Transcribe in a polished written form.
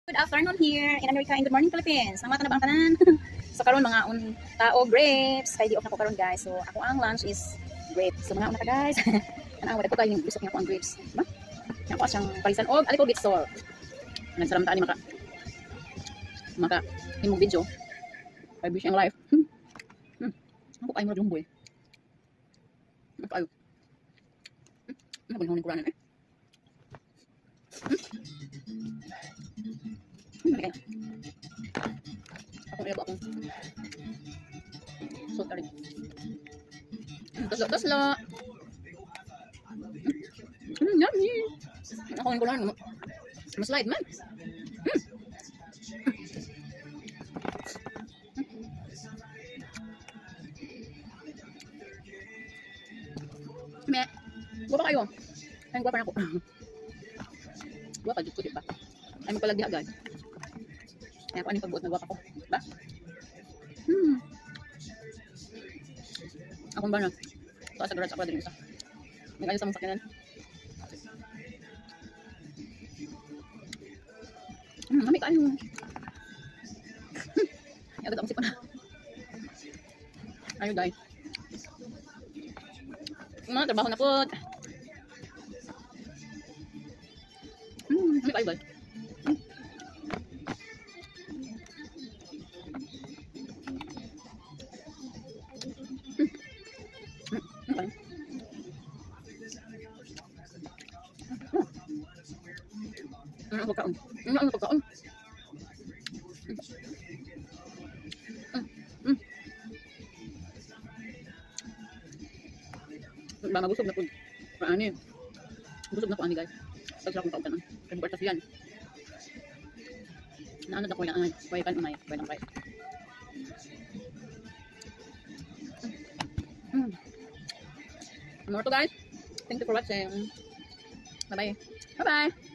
Good afternoon here in America and good morning Philippines. Ang mga tanabang tanan. So karon mga tao grapes. Kay di off na ko karon guys. So ako ang lunch is grapes. So mga una ka guys. Ana wala ko kayo yung gusto niya ko ang grapes. Diba? Ako siyang palisan og a little bit salt. Nagsaram ta ani maka himong video. Kay bisang life. Ako ay mo jumbo eh. Ako ay. Ano ba yung kuranan eh? Ako nilabo akong salt rin. Tasla. Yummy. Ako yung kuranan. Maslide man. Me, guapa kayo. Ay, guapa na ako. Guapa, dito diba? Ay, magpalagdi agad. Ay, ako ano yung pagbuot na guapa ko. Diba? Akong ba na? Ito sa garage ako na din isa. Nag-ayos ang sakyanan. Mami kayo. Ay, agad akong sipa na. Ayun, guys. Mga trabaho na po. May kayo ba? Ano pagkaon? Ano pagkaon? Ba mabusog na po. Paano? Busog na po ani guys. Pagsa kong kautan. Kan buat yan. Naano na ko yan. Kuya kan umay. Kuya nang rice. More to guys. Thank you for watching. Bye bye. Bye bye.